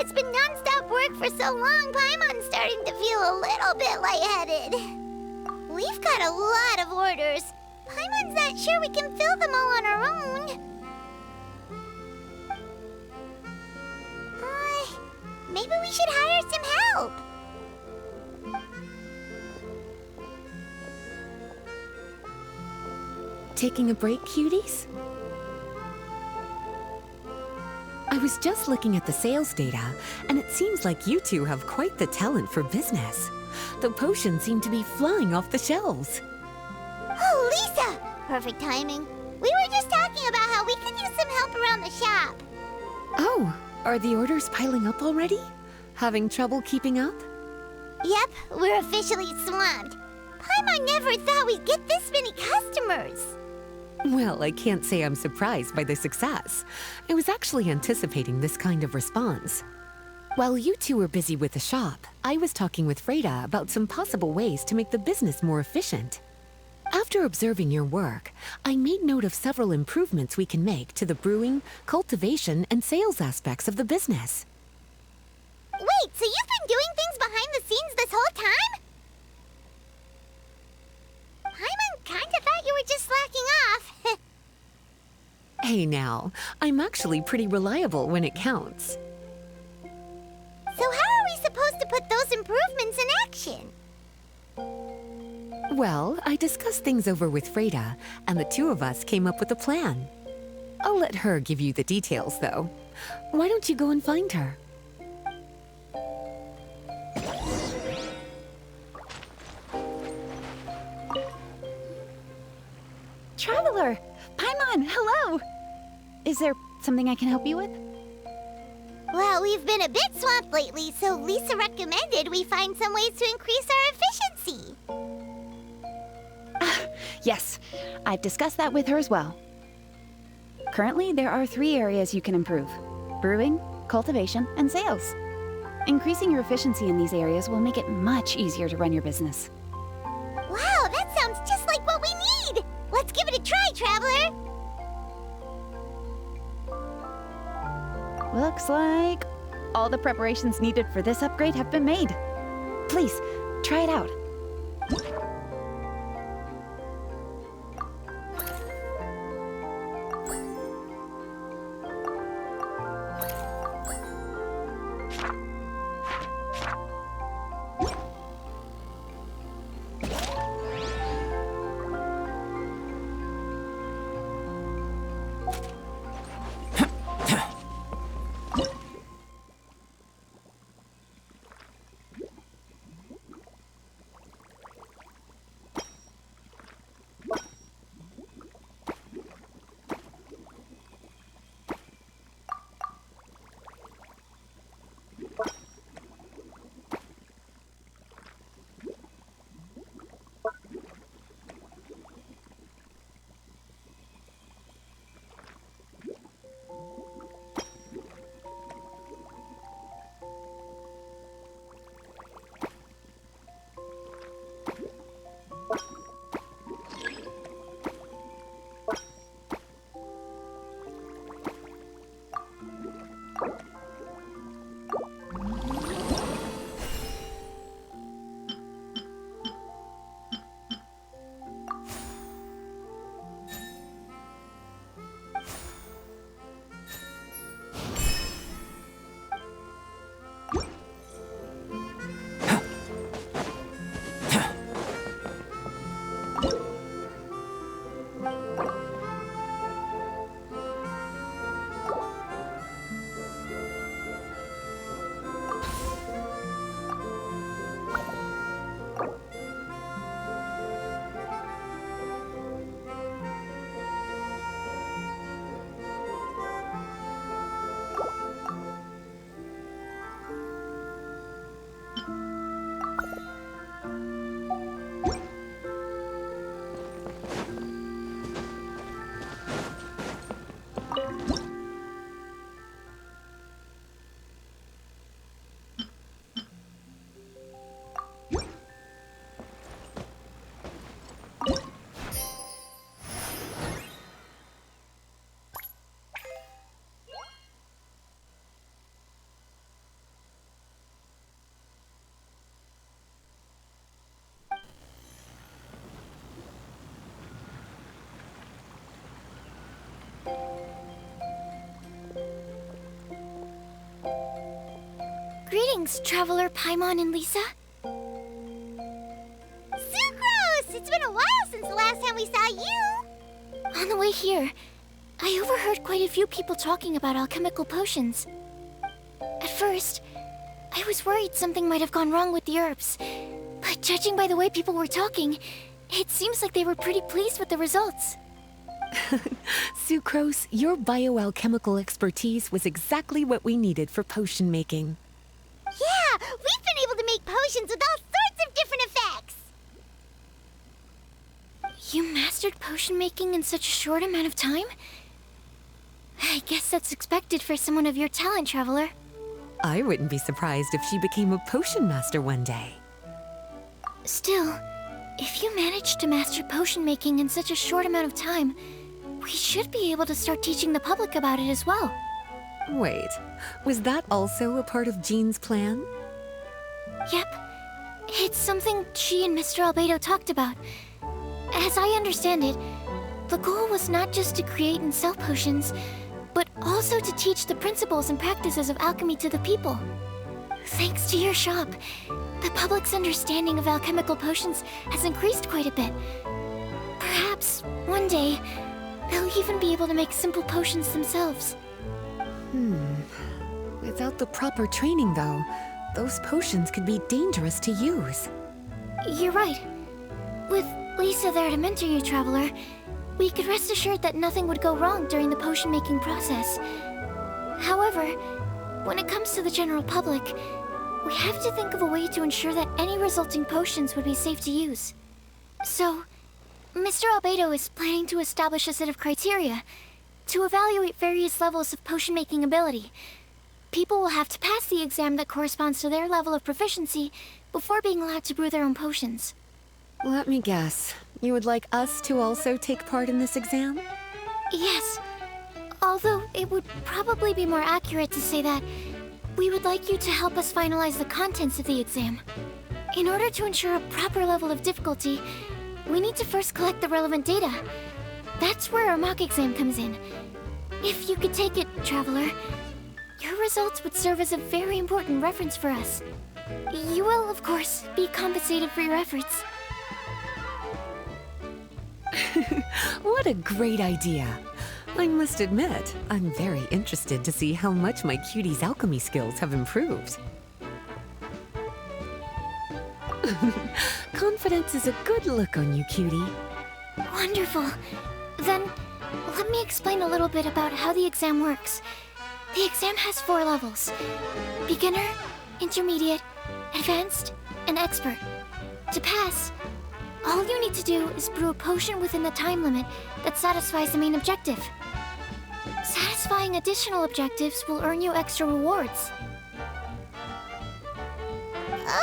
It's been non-stop work for so long, Paimon's starting to feel a little bit lightheaded. We've got a lot of orders. Paimon's not sure we can fill them all on our own. Maybe we should hire some help. Taking a break, cuties? I was just looking at the sales data, and it seems like you two have quite the talent for business. The potions seem to be flying off the shelves. Oh, Lisa! Perfect timing. We were just talking about how we could use some help around the shop. Oh, are the orders piling up already? Having trouble keeping up? Yep, we're officially swamped. Paimon never thought we'd get this many customers. Well, I can't say I'm surprised by the success. I was actually anticipating this kind of response. While you two were busy with the shop, I was talking with Freda about some possible ways to make the business more efficient. After observing your work, I made note of several improvements we can make to the brewing, cultivation, and sales aspects of the business. Wait, so you've been doing things behind the scenes this whole time? Paimon kinda thought you were just slacking off. Hey now, I'm actually pretty reliable when it counts. So how are we supposed to put those improvements in action? Well, I discussed things over with Freda, and the two of us came up with a plan. I'll let her give you the details, though. Why don't you go and find her? Traveler! Paimon, hello! Is there something I can help you with? Well, we've been a bit swamped lately, so Lisa recommended we find some ways to increase our efficiency. Yes, I've discussed that with her as well. Currently, there are 3 areas you can improve: brewing, cultivation, and sales. Increasing your efficiency in these areas will make it much easier to run your business. Wow, that sounds just like what we need! Let's give it a try, Traveler! Looks like all the preparations needed for this upgrade have been made. Please, try it out. Greetings, Traveler Paimon and Lisa. Sucrose! It's been a while since the last time we saw you! On the way here, I overheard quite a few people talking about alchemical potions. At first, I was worried something might have gone wrong with the herbs. But judging by the way people were talking, it seems like they were pretty pleased with the results. Sucrose, your bioalchemical expertise was exactly what we needed for potion making. Yeah, we've been able to make potions with all sorts of different effects! You mastered potion making in such a short amount of time? I guess that's expected for someone of your talent, Traveler. I wouldn't be surprised if she became a potion master one day. Still, if you managed to master potion making in such a short amount of time, we should be able to start teaching the public about it as well. Wait, was that also a part of Jean's plan? Yep. It's something she and Mr. Albedo talked about. As I understand it, the goal was not just to create and sell potions, but also to teach the principles and practices of alchemy to the people. Thanks to your shop, the public's understanding of alchemical potions has increased quite a bit. Perhaps, one day, they'll even be able to make simple potions themselves. Without the proper training, though, those potions could be dangerous to use. You're right. With Lisa there to mentor you, Traveler, we could rest assured that nothing would go wrong during the potion-making process. However, when it comes to the general public, we have to think of a way to ensure that any resulting potions would be safe to use. So, Mr. Albedo is planning to establish a set of criteria to evaluate various levels of potion-making ability. People will have to pass the exam that corresponds to their level of proficiency before being allowed to brew their own potions. Let me guess. You would like us to also take part in this exam? Yes. Although it would probably be more accurate to say that we would like you to help us finalize the contents of the exam. In order to ensure a proper level of difficulty, we need to first collect the relevant data. That's where our mock exam comes in. If you could take it, Traveler, your results would serve as a very important reference for us. You will, of course, be compensated for your efforts. What a great idea! I must admit, I'm very interested to see how much my cutie's alchemy skills have improved. Confidence is a good look on you, cutie. Wonderful. Then, let me explain a little bit about how the exam works. The exam has 4 levels: beginner, intermediate, advanced, and expert. To pass, all you need to do is brew a potion within the time limit that satisfies the main objective. Satisfying additional objectives will earn you extra rewards.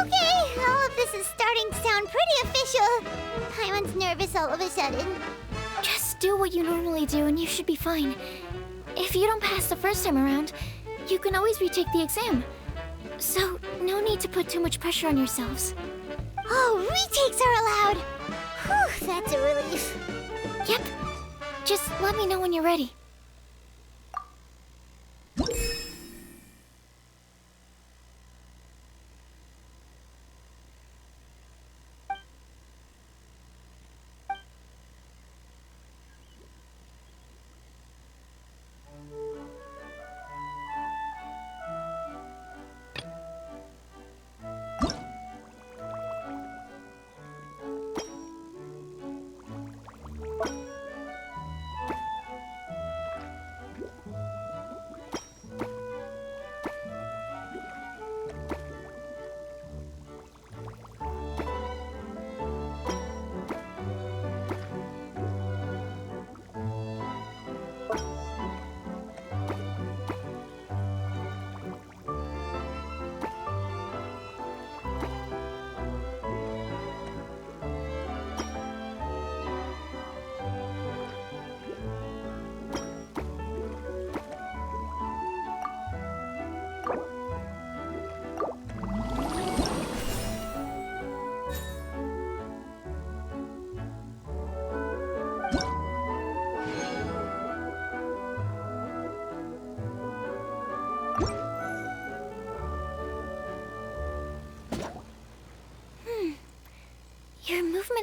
Okay, all of this is starting to sound pretty official. Paimon's nervous all of a sudden. Just do what you normally do and you should be fine. If you don't pass the first time around, you can always retake the exam. So, no need to put too much pressure on yourselves. Oh, retakes are allowed! Whew, that's a relief. Yep. Just let me know when you're ready.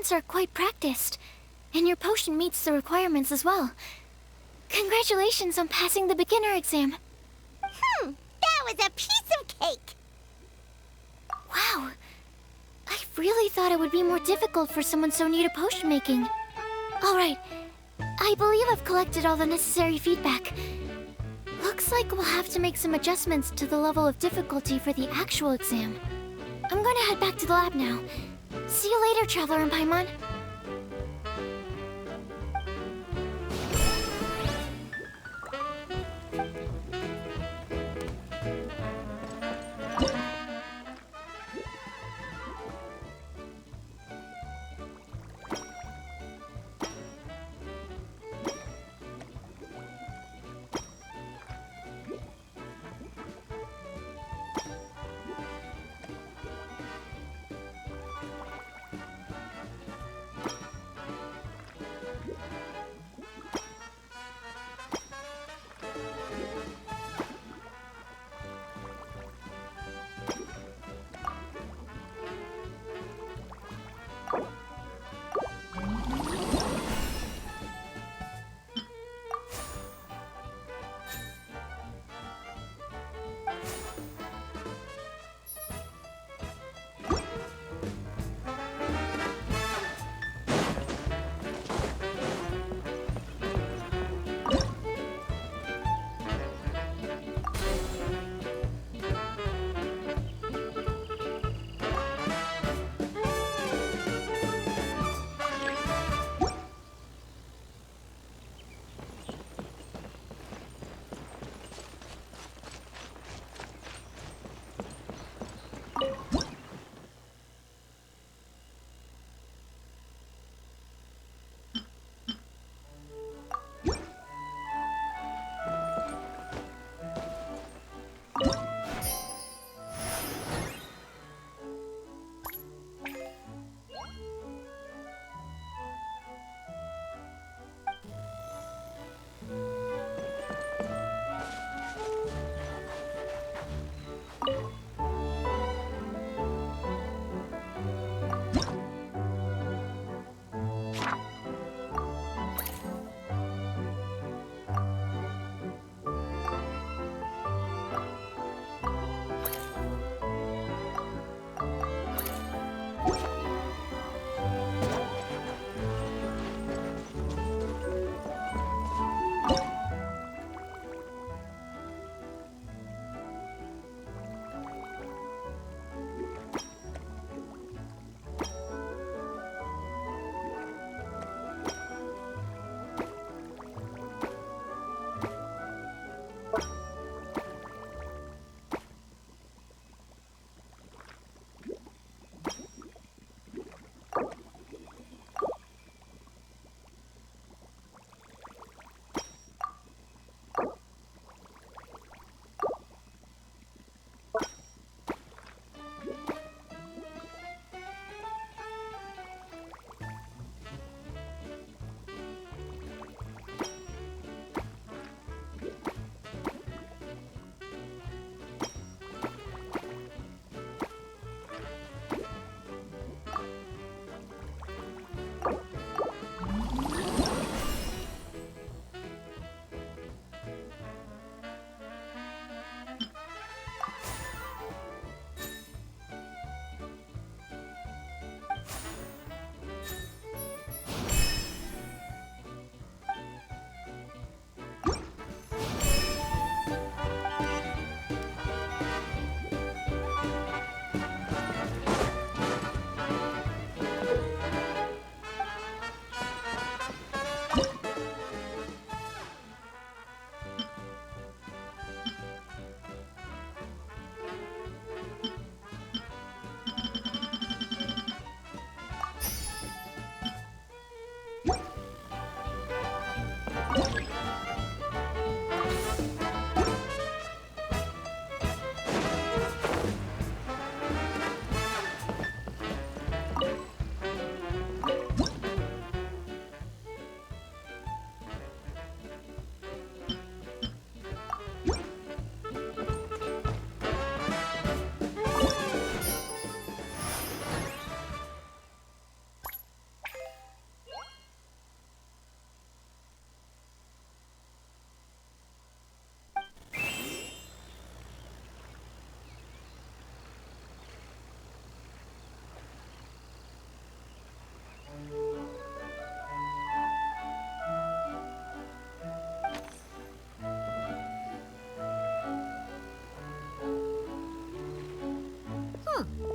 students are quite practiced, and your potion meets the requirements as well. Congratulations on passing the beginner exam. That was a piece of cake! Wow. I really thought it would be more difficult for someone so new to potion making. Alright. I believe I've collected all the necessary feedback. Looks like we'll have to make some adjustments to the level of difficulty for the actual exam. I'm going to head back to the lab now. See you later, Traveler and Paimon.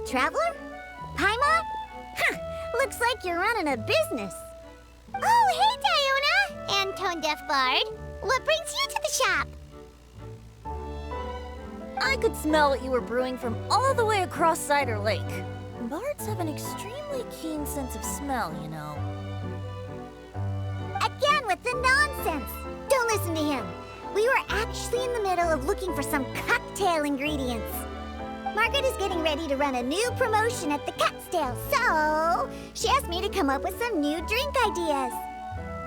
Traveler? Paimon? Looks like you're running a business. Oh, hey, Diona! And Tone Deaf Bard. What brings you to the shop? I could smell what you were brewing from all the way across Cider Lake. Bards have an extremely keen sense of smell, you know. Again with the nonsense! Don't listen to him. We were actually in the middle of looking for some cocktail ingredients. Margaret is getting ready to run a new promotion at the Cocktail, so she asked me to come up with some new drink ideas.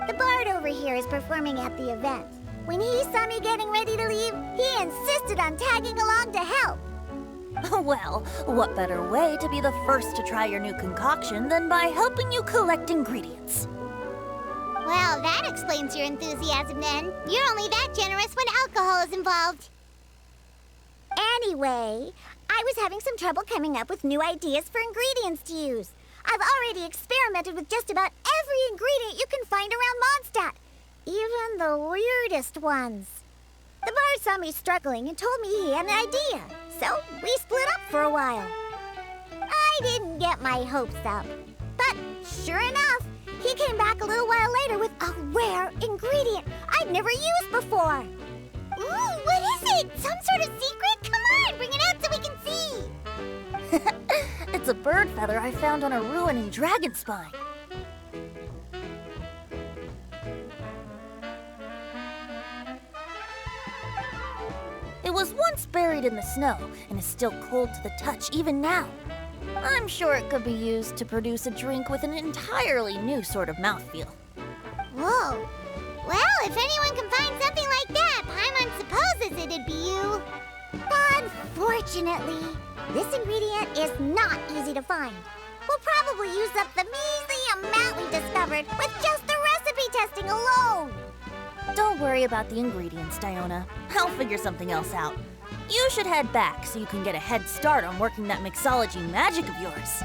The bard over here is performing at the event. When he saw me getting ready to leave, he insisted on tagging along to help. Well, what better way to be the first to try your new concoction than by helping you collect ingredients? Well, that explains your enthusiasm then. You're only that generous when alcohol is involved. Anyway, I was having some trouble coming up with new ideas for ingredients to use. I've already experimented with just about every ingredient you can find around Mondstadt, even the weirdest ones. The bard saw me struggling and told me he had an idea, so we split up for a while. I didn't get my hopes up, but sure enough, he came back a little while later with a rare ingredient I'd never used before. Ooh, what is it? Some sort of secret? Come on, bring it out so we can see. It's a bird feather I found on a ruin in Dragonspine. It was once buried in the snow and is still cold to the touch even now. I'm sure it could be used to produce a drink with an entirely new sort of mouthfeel. Whoa. Well, if anyone can find something like that, Paimon supposes it'd be you. Unfortunately, this ingredient is not easy to find. We'll probably use up the measly amount we discovered with just the recipe testing alone. Don't worry about the ingredients, Diona. I'll figure something else out. You should head back so you can get a head start on working that mixology magic of yours.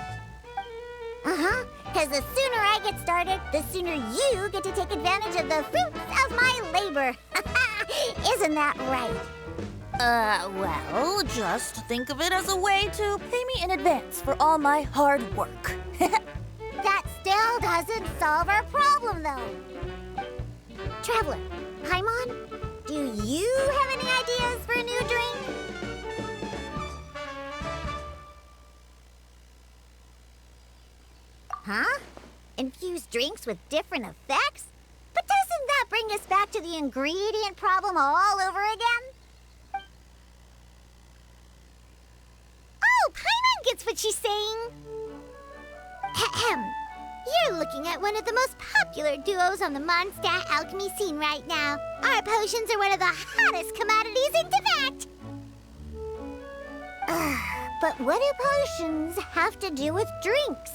Because the sooner I get started, the sooner you get to take advantage of the fruits of my labor. Isn't that right? Well, just think of it as a way to pay me in advance for all my hard work. That still doesn't solve our problem, though. Traveler, Paimon, do you have any ideas for a new drink? Huh? Infused drinks with different effects? But doesn't that bring us back to the ingredient problem all over again? Oh, Paimon gets what she's saying. Ahem. You're looking at one of the most popular duos on the Mondstadt alchemy scene right now. Our potions are one of the hottest commodities in Tibet. But what do potions have to do with drinks?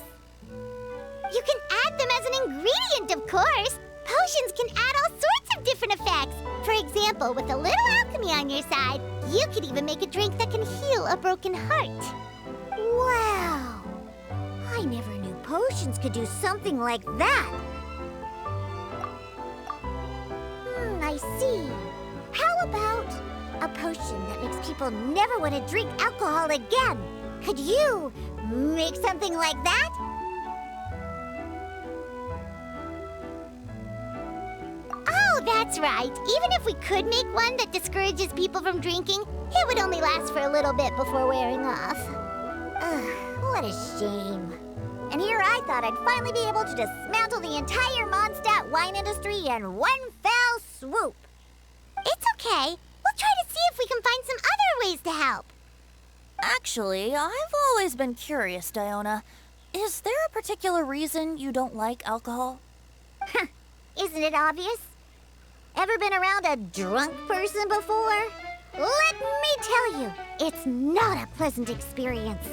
You can add them as an ingredient, of course. Potions can add all sorts of different effects. For example, with a little alchemy on your side, you could even make a drink that can heal a broken heart. Wow! I never knew potions could do something like that. I see. How about a potion that makes people never want to drink alcohol again? Could you make something like that? Oh, that's right. Even if we could make one that discourages people from drinking, it would only last for a little bit before wearing off. Ugh, what a shame. And here I thought I'd finally be able to dismantle the entire Mondstadt wine industry in one fell swoop. It's okay. We'll try to see if we can find some other ways to help. Actually, I've always been curious, Diona. Is there a particular reason you don't like alcohol? Isn't it obvious? Ever been around a drunk person before? Let me tell you, it's not a pleasant experience.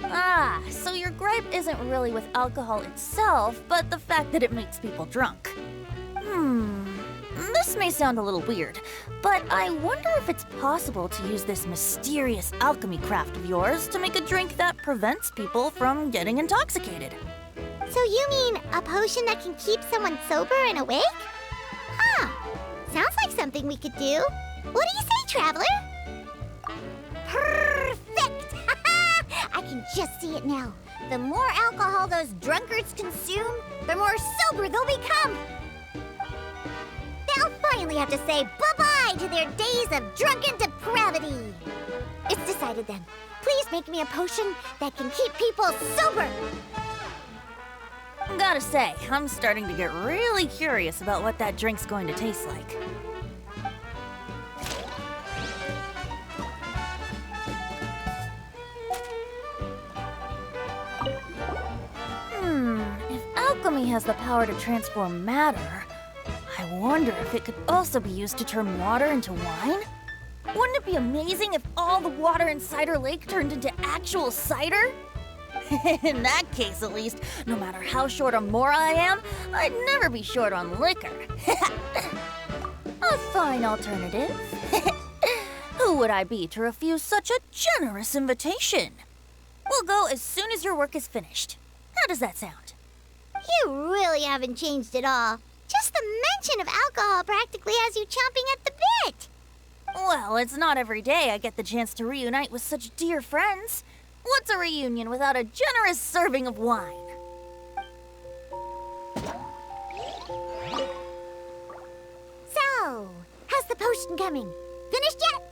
Ah, so your gripe isn't really with alcohol itself, but the fact that it makes people drunk. This may sound a little weird, but I wonder if it's possible to use this mysterious alchemy craft of yours to make a drink that prevents people from getting intoxicated. So you mean a potion that can keep someone sober and awake? Huh. Sounds like something we could do. What do you say, Traveler? Perfect! I can just see it now. The more alcohol those drunkards consume, the more sober they'll become. They'll finally have to say bye-bye to their days of drunken depravity. It's decided then. Please make me a potion that can keep people sober. Gotta say, I'm starting to get really curious about what that drink's going to taste like. If alchemy has the power to transform matter, I wonder if it could also be used to turn water into wine? Wouldn't it be amazing if all the water in Cider Lake turned into actual cider? In that case, at least, no matter how short on Mora I am, I'd never be short on liquor. A fine alternative. Who would I be to refuse such a generous invitation? We'll go as soon as your work is finished. How does that sound? You really haven't changed at all. Just the mention of alcohol practically has you chomping at the bit. Well, it's not every day I get the chance to reunite with such dear friends. What's a reunion without a generous serving of wine? So, how's the potion coming? Finished yet?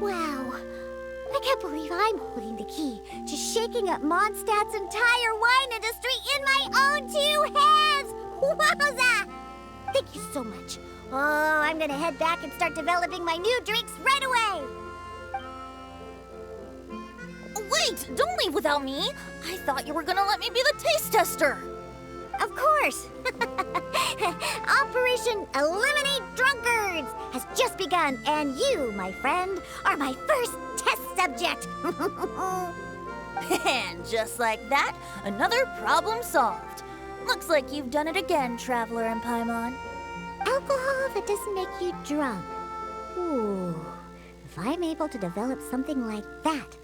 Wow, I can't believe I'm holding the key to shaking up Mondstadt's entire wine industry in my own two hands! Wowza! Thank you so much. Oh, I'm gonna head back and start developing my new drinks right away! Wait, don't leave without me. I thought you were gonna let me be the taste tester. Of course! Operation Eliminate Drunkards has just begun, and you, my friend, are my first test subject! And just like that, another problem solved. Looks like you've done it again, Traveler and Paimon. Alcohol that doesn't make you drunk. Ooh, if I'm able to develop something like that,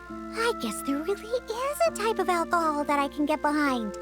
I guess there really is a type of alcohol that I can get behind.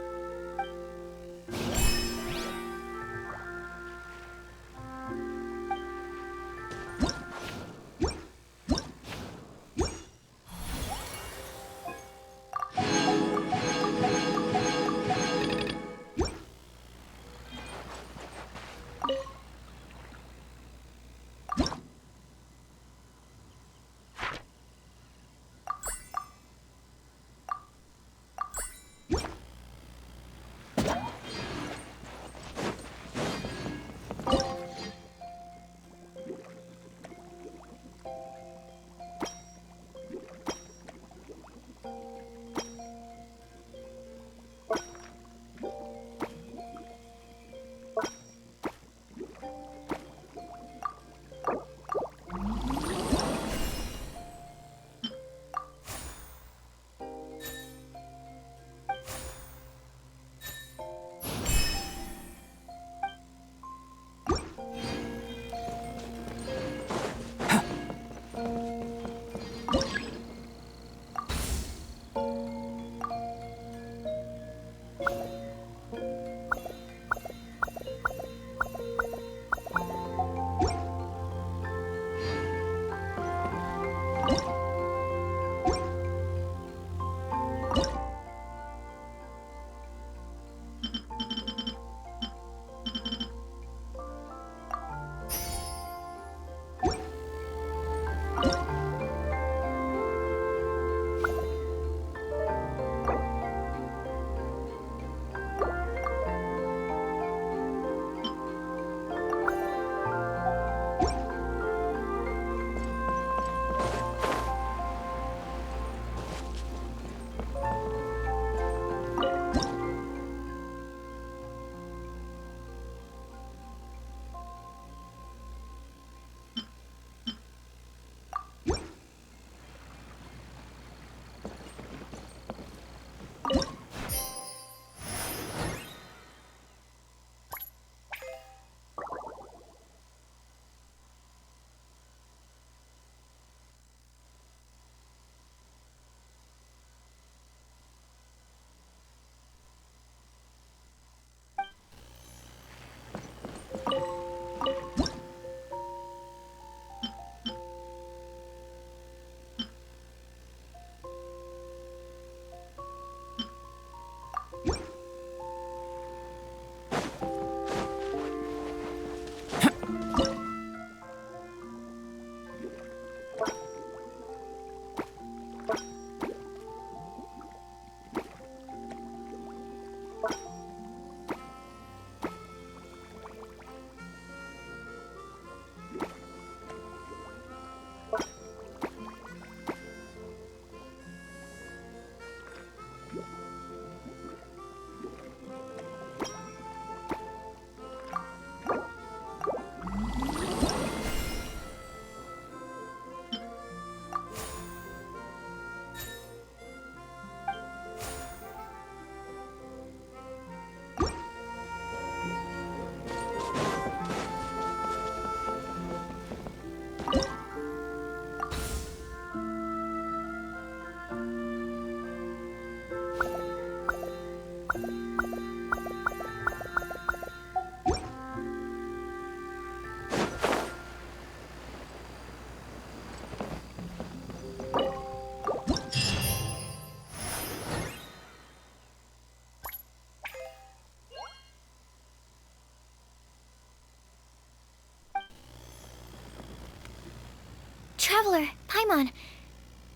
Traveler, Paimon,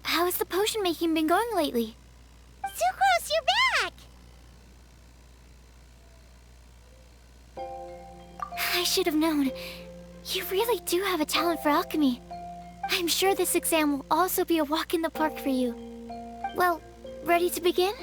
how has the potion making been going lately? Sucrose, you're back! I should have known. You really do have a talent for alchemy. I'm sure this exam will also be a walk in the park for you. Well, ready to begin?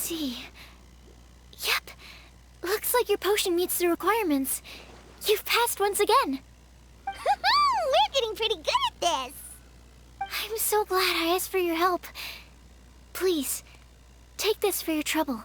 see. Yep. Looks like your potion meets the requirements. You've passed once again. We're getting pretty good at this. I'm so glad I asked for your help. Please, take this for your trouble.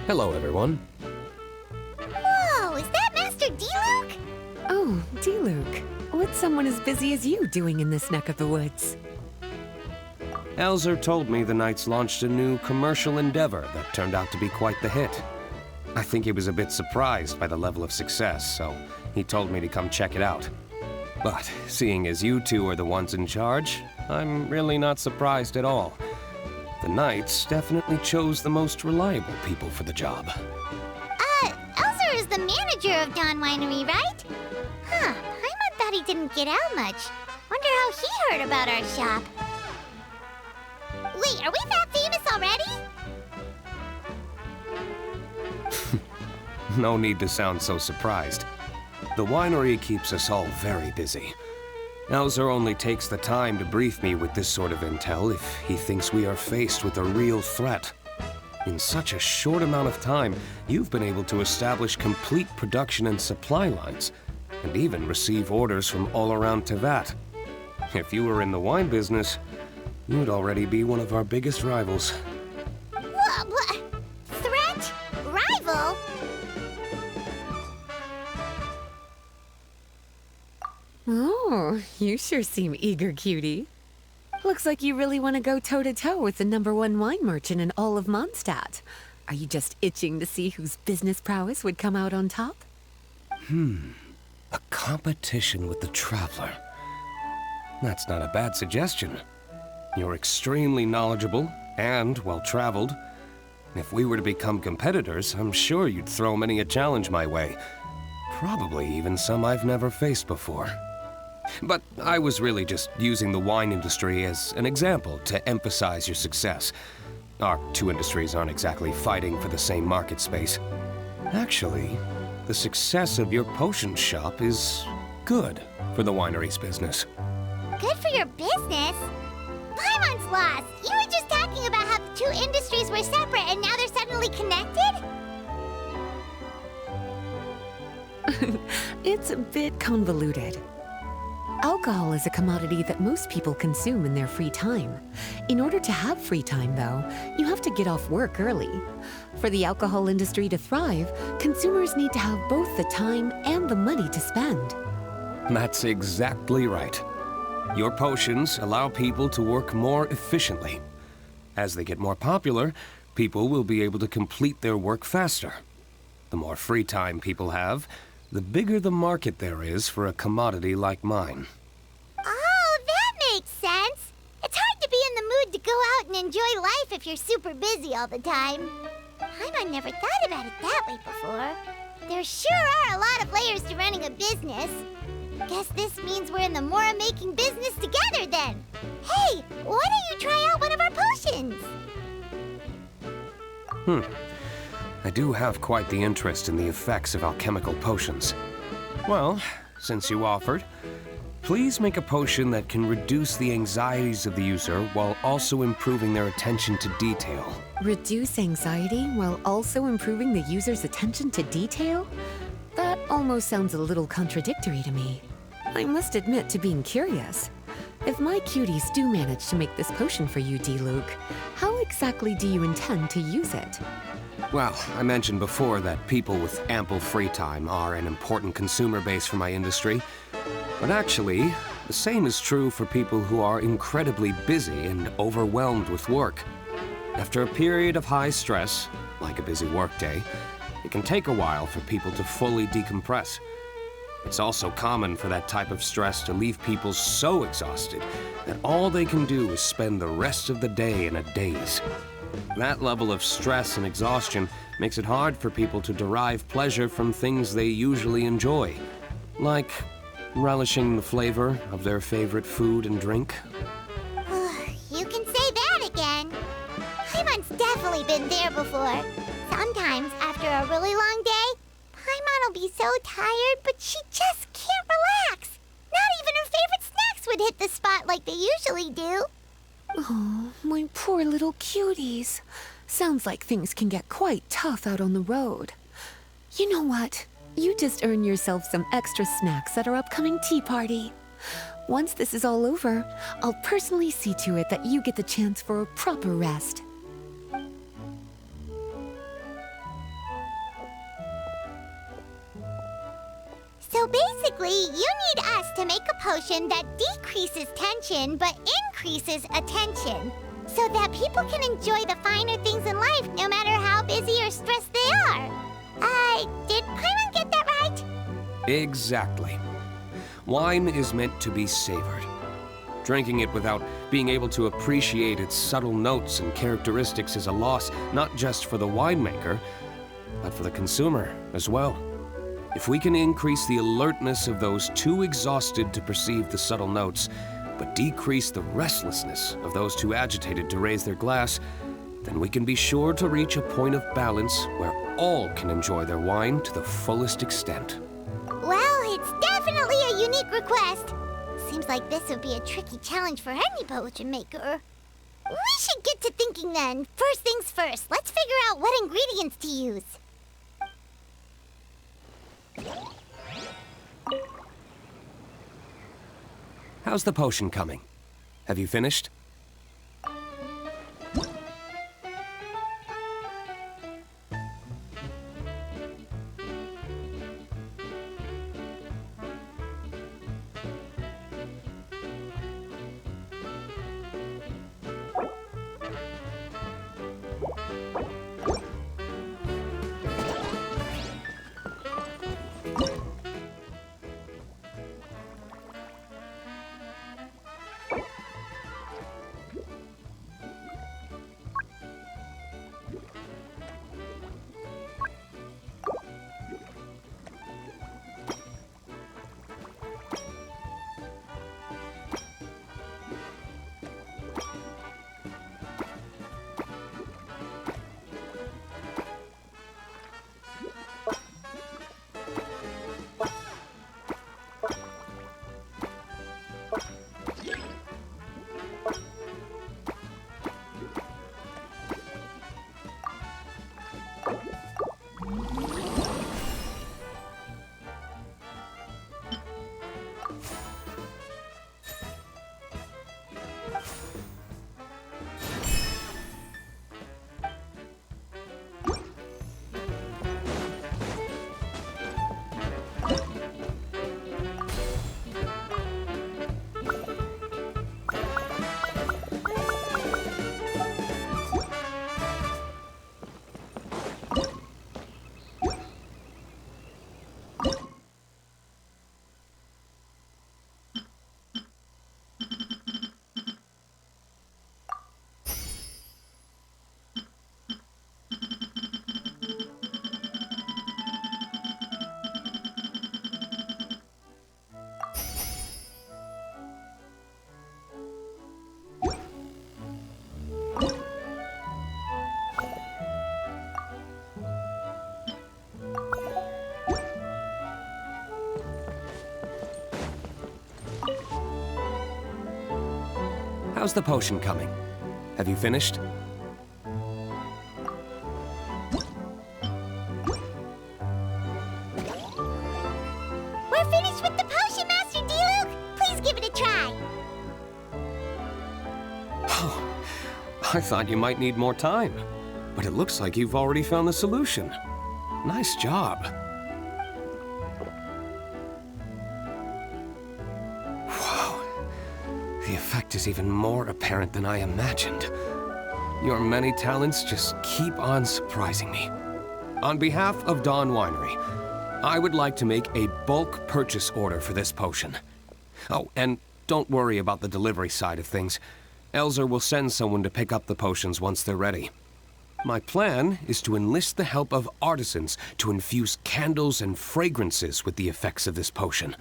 Hello, everyone. Whoa, is that Master Diluc? Oh, Diluc. What's someone as busy as you doing in this neck of the woods? Elzer told me the Knights launched a new commercial endeavor that turned out to be quite the hit. I think he was a bit surprised by the level of success, so he told me to come check it out. But seeing as you two are the ones in charge, I'm really not surprised at all. The Knights definitely chose the most reliable people for the job. Elzer is the manager of Dawn Winery, right? Huh, Paimon thought he didn't get out much. Wonder how he heard about our shop. Wait, are we that famous already? No need to sound so surprised. The winery keeps us all very busy. Elzer only takes the time to brief me with this sort of intel if he thinks we are faced with a real threat. In such a short amount of time, you've been able to establish complete production and supply lines, and even receive orders from all around Tevat. If you were in the wine business, you'd already be one of our biggest rivals. What? Threat? Rival? Oh, you sure seem eager, cutie. Looks like you really want to go toe-to-toe with the #1 wine merchant in all of Mondstadt. Are you just itching to see whose business prowess would come out on top? A competition with the Traveler. That's not a bad suggestion. You're extremely knowledgeable and well-traveled. If we were to become competitors, I'm sure you'd throw many a challenge my way. Probably even some I've never faced before. But I was really just using the wine industry as an example to emphasize your success. Our two industries aren't exactly fighting for the same market space. Actually, the success of your potion shop is good for the winery's business. Good for your business? Paimon's lost. You were just talking about how the two industries were separate and now they're suddenly connected? It's a bit convoluted. Alcohol is a commodity that most people consume in their free time. In order to have free time, though, you have to get off work early. For the alcohol industry to thrive, consumers need to have both the time and the money to spend. That's exactly right. Your potions allow people to work more efficiently. As they get more popular, people will be able to complete their work faster. The more free time people have, the bigger the market there is for a commodity like mine. Oh, that makes sense. It's hard to be in the mood to go out and enjoy life if you're super busy all the time. Paimon never thought about it that way before. There sure are a lot of layers to running a business. Guess this means we're in the Mora-making business together then. Hey, why don't you try out one of our potions? I do have quite the interest in the effects of alchemical potions. Well, since you offered, please make a potion that can reduce the anxieties of the user while also improving their attention to detail. Reduce anxiety while also improving the user's attention to detail? That almost sounds a little contradictory to me. I must admit to being curious. If my cuties do manage to make this potion for you, Diluc, how exactly do you intend to use it? Well, I mentioned before that people with ample free time are an important consumer base for my industry. But actually, the same is true for people who are incredibly busy and overwhelmed with work. After a period of high stress, like a busy workday, it can take a while for people to fully decompress. It's also common for that type of stress to leave people so exhausted that all they can do is spend the rest of the day in a daze. That level of stress and exhaustion makes it hard for people to derive pleasure from things they usually enjoy, like relishing the flavor of their favorite food and drink. You can say that again. Paimon's definitely been there before. Sometimes, after a really long day, Paimon will be so tired, but she just can't relax. Not even her favorite snacks would hit the spot like they usually do. Oh, my poor little cuties. Sounds like things can get quite tough out on the road. You know what? You just earn yourself some extra snacks at our upcoming tea party. Once this is all over, I'll personally see to it that you get the chance for a proper rest. So basically, you need us to make a potion that decreases tension but increases attention, so that people can enjoy the finer things in life no matter how busy or stressed they are. Did Paimon get that right? Exactly. Wine is meant to be savored. Drinking it without being able to appreciate its subtle notes and characteristics is a loss not just for the winemaker, but for the consumer as well. If we can increase the alertness of those too exhausted to perceive the subtle notes, but decrease the restlessness of those too agitated to raise their glass, then we can be sure to reach a point of balance where all can enjoy their wine to the fullest extent. Well, it's definitely a unique request. Seems like this would be a tricky challenge for any potion maker. We should get to thinking then. First things first, let's figure out what ingredients to use. How's the potion coming? Have you finished? How's the potion coming? Have you finished? We're finished with the potion, Master Diluc! Please give it a try! Oh, I thought you might need more time, but it looks like you've already found the solution. Nice job. Wow, the effect is even more apparent than I imagined. Your many talents just keep on surprising me. On behalf of Dawn Winery, I would like to make a bulk purchase order for this potion. Oh, and don't worry about the delivery side of things. Elzer will send someone to pick up the potions once they're ready. My plan is to enlist the help of artisans to infuse candles and fragrances with the effects of this potion.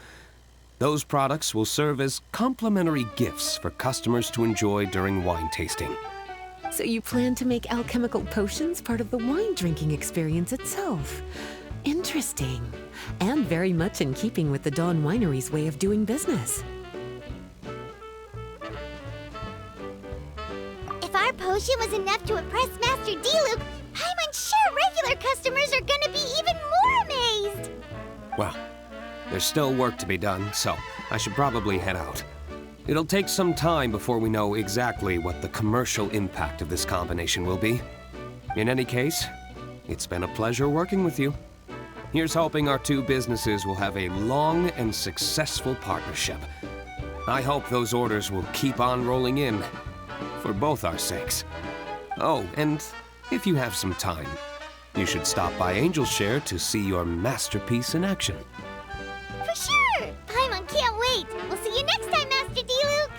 Those products will serve as complimentary gifts for customers to enjoy during wine tasting. So you plan to make alchemical potions part of the wine drinking experience itself. Interesting. And very much in keeping with the Dawn Winery's way of doing business. If our potion was enough to impress Master Diluc, I'm sure regular customers are gonna be even more amazed! Well, there's still work to be done, so I should probably head out. It'll take some time before we know exactly what the commercial impact of this combination will be. In any case, it's been a pleasure working with you. Here's hoping our two businesses will have a long and successful partnership. I hope those orders will keep on rolling in, for both our sakes. Oh, and if you have some time, you should stop by Angel's Share to see your masterpiece in action. For sure! Paimon can't wait! We'll see you next time, Master Diluc!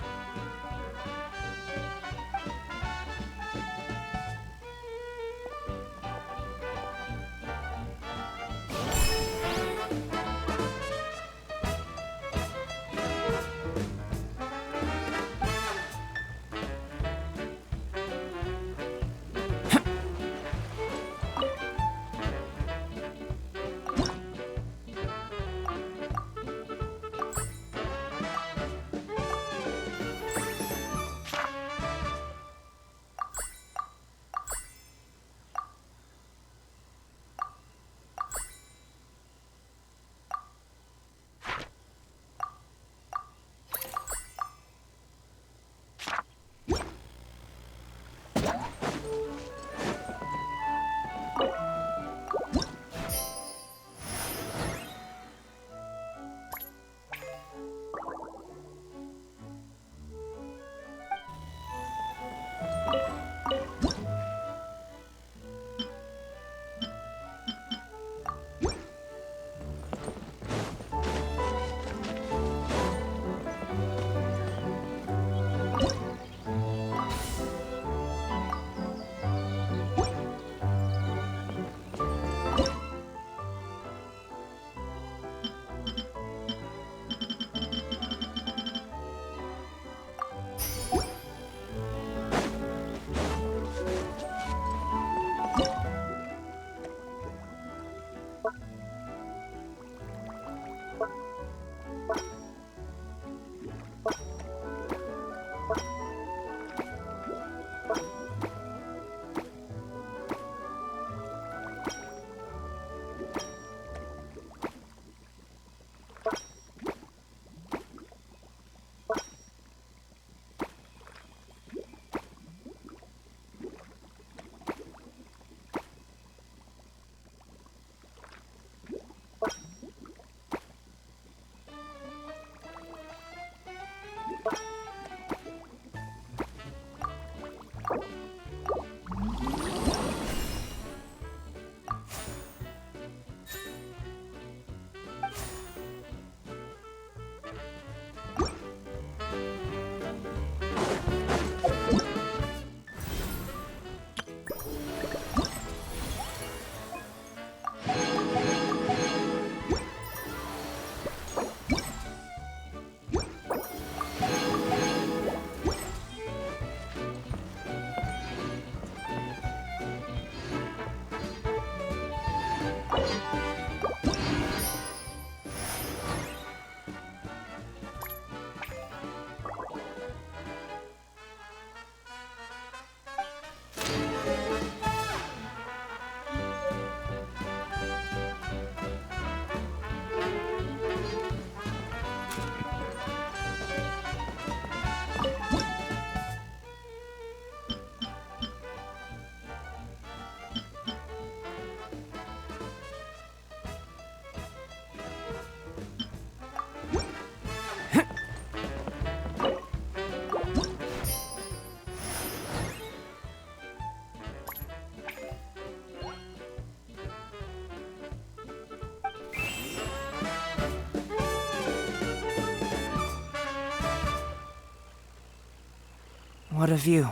What a view.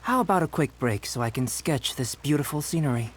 How about a quick break so I can sketch this beautiful scenery?